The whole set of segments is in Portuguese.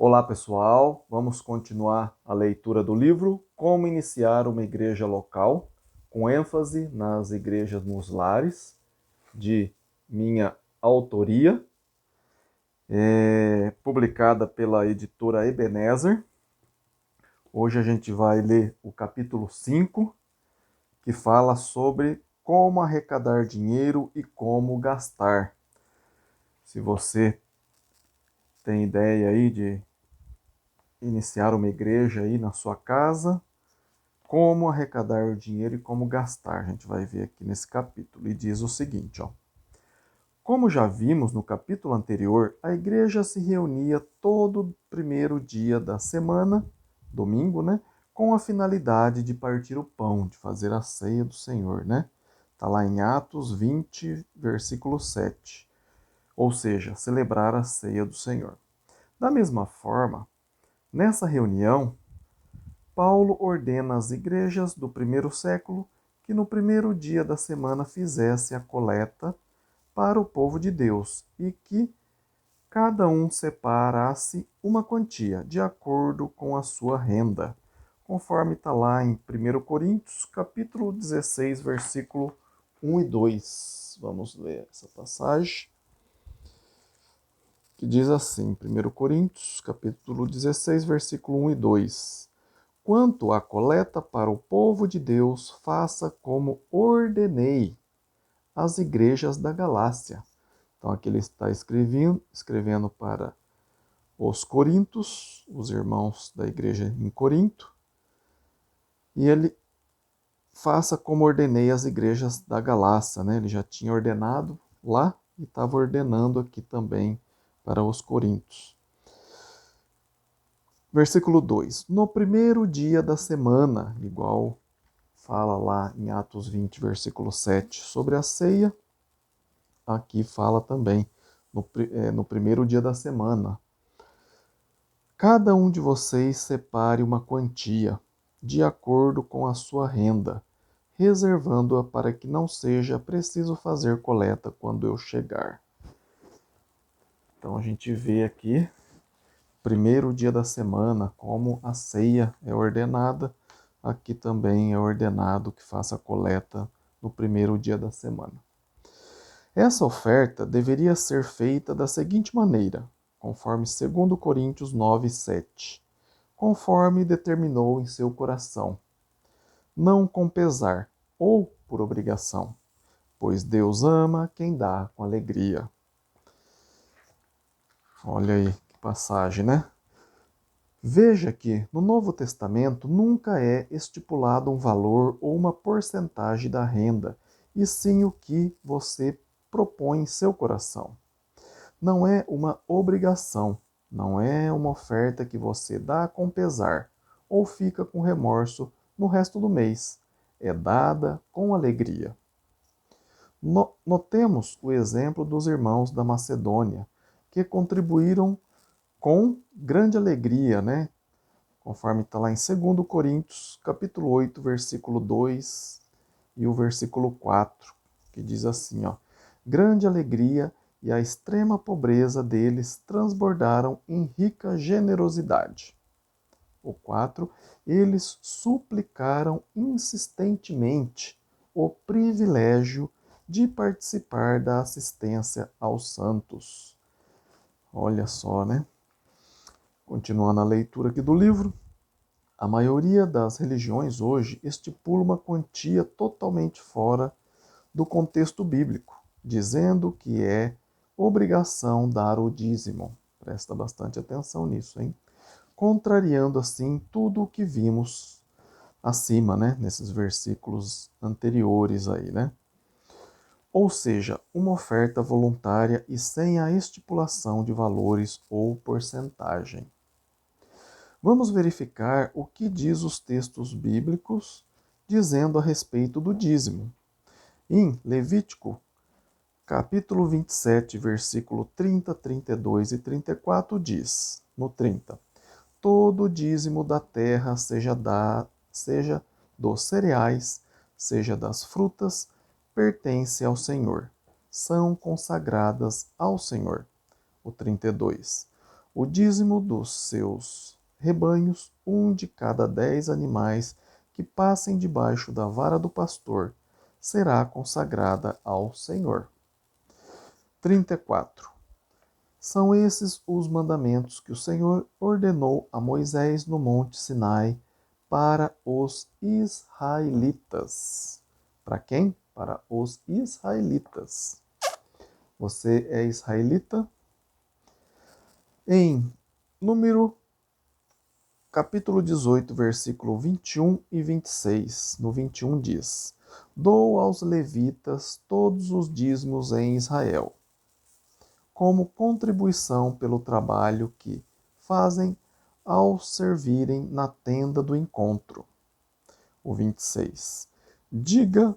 Olá, pessoal. Vamos continuar a leitura do livro Como Iniciar uma Igreja Local, com ênfase nas igrejas nos lares, de minha autoria, publicada pela editora Ebenezer. Hoje a gente vai ler o capítulo 5, que fala sobre como arrecadar dinheiro e como gastar. Se você tem ideia aí de iniciar uma igreja aí na sua casa, como arrecadar o dinheiro e como gastar. A gente vai ver aqui nesse capítulo. E diz o seguinte, ó. Como já vimos no capítulo anterior, a igreja se reunia todo primeiro dia da semana, domingo, né? Com a finalidade de partir o pão, de fazer a ceia do Senhor, né? Está lá em Atos 20, versículo 7. Ou seja, celebrar a ceia do Senhor. Da mesma forma, nessa reunião, Paulo ordena às igrejas do primeiro século que no primeiro dia da semana fizesse a coleta para o povo de Deus e que cada um separasse uma quantia de acordo com a sua renda, conforme está lá em 1 Coríntios, capítulo 16, versículo 1 e 2. Vamos ler essa passagem, que diz assim, 1 Coríntios, capítulo 16, versículo 1 e 2. Quanto à coleta para o povo de Deus, faça como ordenei às igrejas da Galácia. Então aqui ele está escrevendo para os Coríntios, os irmãos da igreja em Corinto, e ele faça como ordenei às igrejas da Galácia, né? Ele já tinha ordenado lá e estava ordenando aqui também para os Coríntios. Versículo 2. No primeiro dia da semana, igual fala lá em Atos 20, versículo 7, sobre a ceia, aqui fala também no primeiro dia da semana. Cada um de vocês separe uma quantia, de acordo com a sua renda, reservando-a para que não seja preciso fazer coleta quando eu chegar. Então a gente vê aqui, primeiro dia da semana, como a ceia é ordenada. Aqui também é ordenado que faça a coleta no primeiro dia da semana. Essa oferta deveria ser feita da seguinte maneira, conforme 2 Coríntios 9, 7. Conforme determinou em seu coração, não com pesar ou por obrigação, pois Deus ama quem dá com alegria. Olha aí que passagem, né? Veja que no Novo Testamento nunca é estipulado um valor ou uma porcentagem da renda, e sim o que você propõe em seu coração. Não é uma obrigação, não é uma oferta que você dá com pesar ou fica com remorso no resto do mês. É dada com alegria. Notemos o exemplo dos irmãos da Macedônia, que contribuíram com grande alegria, né? Conforme está lá em 2 Coríntios, capítulo 8, versículo 2 e o versículo 4, que diz assim, ó: grande alegria e a extrema pobreza deles transbordaram em rica generosidade. O 4, eles suplicaram insistentemente o privilégio de participar da assistência aos santos. Olha só, né? Continuando a leitura aqui do livro, a maioria das religiões hoje estipula uma quantia totalmente fora do contexto bíblico, dizendo que é obrigação dar o dízimo. Presta bastante atenção nisso, hein? Contrariando assim tudo o que vimos acima, né? Nesses versículos anteriores aí, né? Ou seja, uma oferta voluntária e sem a estipulação de valores ou porcentagem. Vamos verificar o que diz os textos bíblicos dizendo a respeito do dízimo. Em Levítico, capítulo 27, versículo 30, 32 e 34 diz, no 30, todo o dízimo da terra, seja dos cereais, seja das frutas, pertence ao Senhor. São consagradas ao Senhor. O 32. o dízimo dos seus rebanhos, um de cada 10 animais que passem debaixo da vara do pastor, será consagrada ao Senhor. 34. São esses os mandamentos que o Senhor ordenou a Moisés no monte Sinai para os israelitas. Para quem? Para os israelitas. Você é israelita? Em Número capítulo 18, versículo 21 e 26. No 21 diz: Dou aos levitas todos os dízimos em Israel, como contribuição pelo trabalho que fazem ao servirem na tenda do encontro. O 26. Diga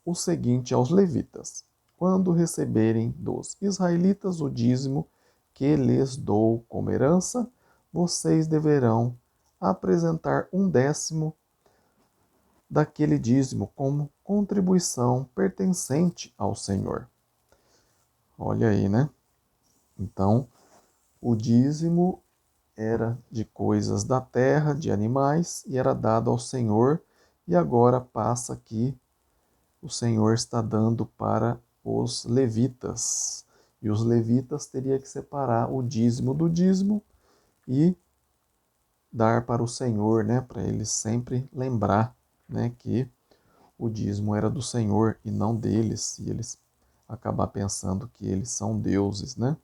o seguinte aos levitas: quando receberem dos israelitas o dízimo que lhes dou como herança, vocês deverão apresentar 1/10 daquele dízimo como contribuição pertencente ao Senhor. Olha aí, né? Então, o dízimo era de coisas da terra, de animais, e era dado ao Senhor, e agora passa aqui, o Senhor está dando para os levitas. E os levitas teriam que separar o dízimo do dízimo e dar para o Senhor, né, para eles sempre lembrar, né, que o dízimo era do Senhor e não deles, e eles acabar pensando que eles são deuses, né?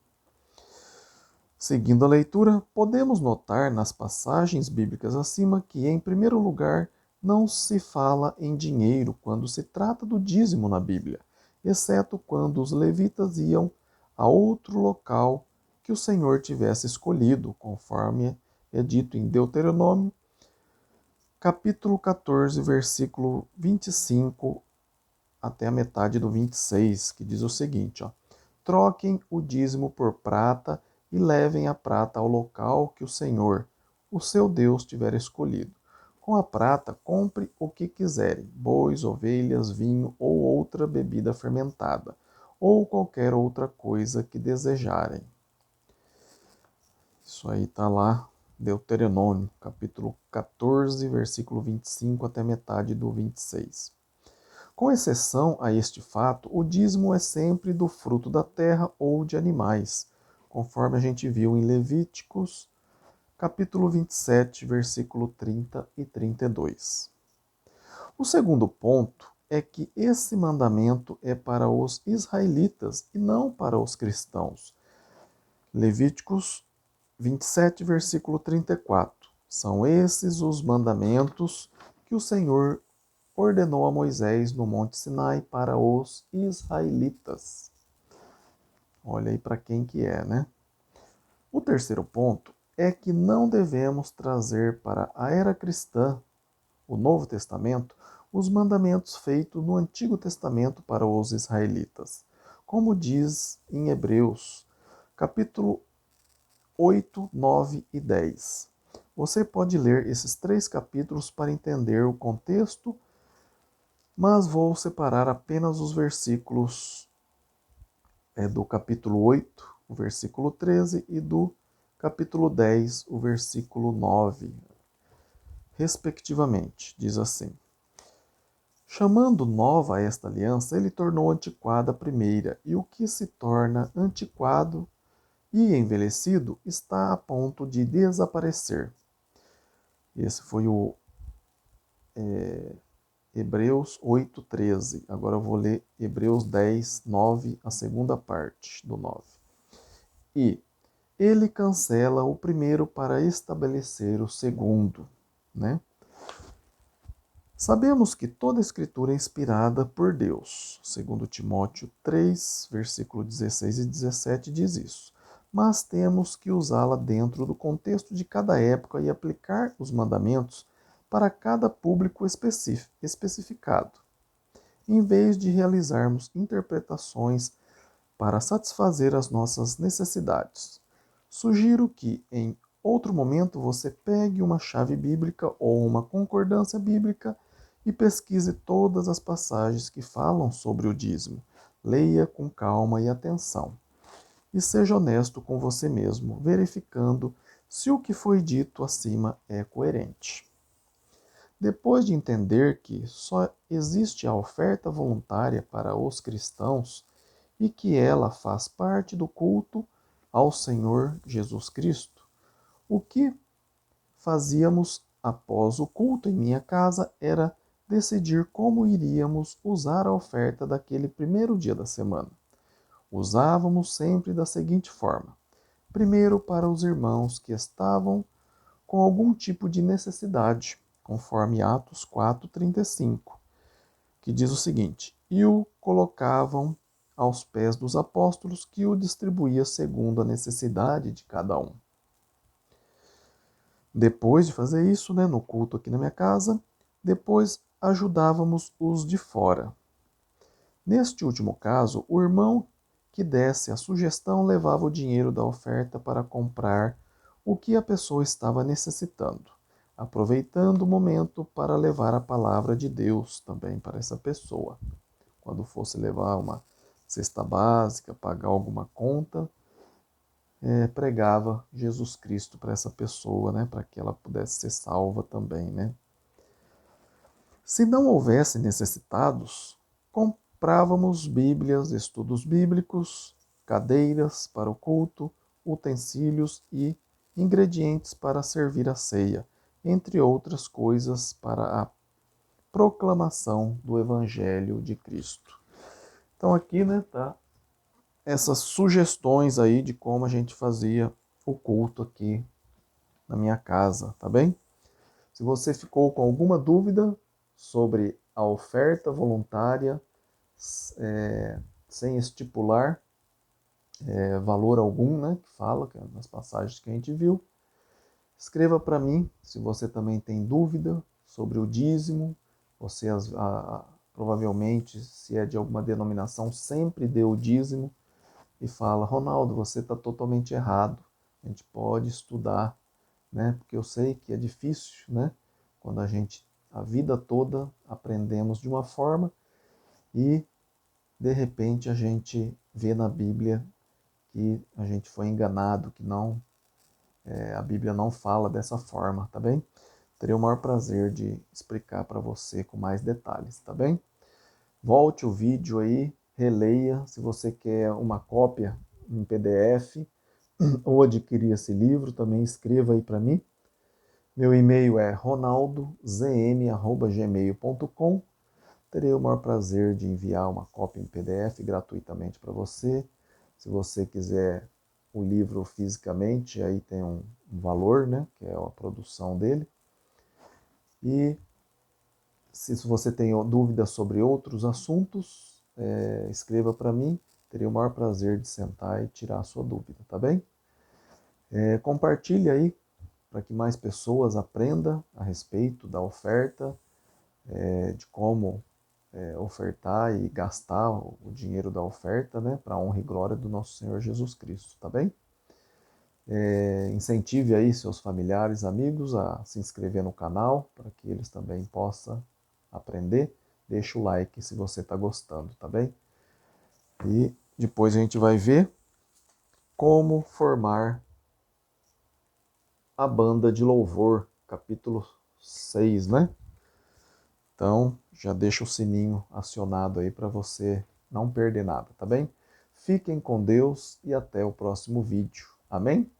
Seguindo a leitura, podemos notar nas passagens bíblicas acima que, em primeiro lugar, não se fala em dinheiro quando se trata do dízimo na Bíblia, exceto quando os levitas iam a outro local que o Senhor tivesse escolhido, conforme é dito em Deuteronômio, capítulo 14, versículo 25 até a metade do 26, que diz o seguinte, ó: Troquem o dízimo por prata e levem a prata ao local que o Senhor, o seu Deus, tiver escolhido. Com a prata, compre o que quiserem: bois, ovelhas, vinho ou outra bebida fermentada, ou qualquer outra coisa que desejarem. Isso aí está lá, Deuteronômio, capítulo 14, versículo 25 até metade do 26. Com exceção a este fato, o dízimo é sempre do fruto da terra ou de animais, conforme a gente viu em Levíticos, capítulo 27, versículo 30 e 32. O segundo ponto é que esse mandamento é para os israelitas e não para os cristãos. Levíticos 27, versículo 34. São esses os mandamentos que o Senhor ordenou a Moisés no Monte Sinai para os israelitas. Olha aí para quem que é, né? O terceiro ponto é que não devemos trazer para a era cristã, o Novo Testamento, os mandamentos feitos no Antigo Testamento para os israelitas, como diz em Hebreus, capítulo 8, 9 e 10. Você pode ler esses 3 capítulos para entender o contexto, mas vou separar apenas os versículos do capítulo 8, o versículo 13, e do capítulo 10, o versículo 9, respectivamente. Diz assim: Chamando nova esta aliança, ele tornou antiquada a primeira, e o que se torna antiquado e envelhecido está a ponto de desaparecer. Esse foi o Hebreus 8:13. Agora eu vou ler Hebreus 10:9, a segunda parte do 9. E ele cancela o primeiro para estabelecer o segundo, né? Sabemos que toda a escritura é inspirada por Deus. Segundo Timóteo 3, versículo 16 e 17 diz isso. Mas temos que usá-la dentro do contexto de cada época e aplicar os mandamentos para cada público especificado, em vez de realizarmos interpretações para satisfazer as nossas necessidades. Sugiro que, em outro momento, você pegue uma chave bíblica ou uma concordância bíblica e pesquise todas as passagens que falam sobre o dízimo. Leia com calma e atenção. e seja honesto com você mesmo, verificando se o que foi dito acima é coerente. Depois de entender que só existe a oferta voluntária para os cristãos e que ela faz parte do culto ao Senhor Jesus Cristo, o que fazíamos após o culto em minha casa era decidir como iríamos usar a oferta daquele primeiro dia da semana. Usávamos sempre da seguinte forma: primeiro, para os irmãos que estavam com algum tipo de necessidade, conforme Atos 4:35, que diz o seguinte: e o colocavam aos pés dos apóstolos, que o distribuía segundo a necessidade de cada um. Depois de fazer isso, no culto aqui na minha casa, depois ajudávamos os de fora. Neste último caso, o irmão que desse a sugestão levava o dinheiro da oferta para comprar o que a pessoa estava necessitando, aproveitando o momento para levar a palavra de Deus também para essa pessoa. Quando fosse levar uma cesta básica, pagar alguma conta, pregava Jesus Cristo para essa pessoa, para que ela pudesse ser salva também. Se não houvesse necessitados, comprávamos Bíblias, estudos bíblicos, cadeiras para o culto, utensílios e ingredientes para servir a ceia, entre outras coisas para a proclamação do Evangelho de Cristo. Então aqui, tá essas sugestões aí de como a gente fazia o culto aqui na minha casa, tá bem? Se você ficou com alguma dúvida sobre a oferta voluntária, sem estipular valor algum, que fala nas passagens que a gente viu, escreva para mim. Se você também tem dúvida sobre o dízimo, você provavelmente, se é de alguma denominação, sempre deu o dízimo, e fala: Ronaldo, você está totalmente errado. A gente pode estudar, porque eu sei que é difícil, quando a vida toda aprendemos de uma forma e de repente a gente vê na Bíblia que a gente foi enganado, que não, a Bíblia não fala dessa forma, tá bem? Terei o maior prazer de explicar para você com mais detalhes, tá bem? Volte o vídeo aí, releia. Se você quer uma cópia em PDF ou adquirir esse livro, também escreva aí para mim. Meu e-mail é ronaldozm@gmail.com. Terei o maior prazer de enviar uma cópia em PDF gratuitamente para você. Se você quiser o livro fisicamente, aí tem um valor, que é a produção dele. E se você tem dúvidas sobre outros assuntos, escreva para mim. Terei o maior prazer de sentar e tirar a sua dúvida, tá bem? Compartilhe aí para que mais pessoas aprendam a respeito da oferta, de como ofertar e gastar o dinheiro da oferta, para a honra e glória do nosso Senhor Jesus Cristo, tá bem? Incentive aí seus familiares, amigos a se inscrever no canal para que eles também possam aprender. Deixa o like se você está gostando, tá bem? E depois a gente vai ver como formar a banda de louvor, capítulo 6, Então, já deixa o sininho acionado aí para você não perder nada, tá bem? Fiquem com Deus e até o próximo vídeo. Amém?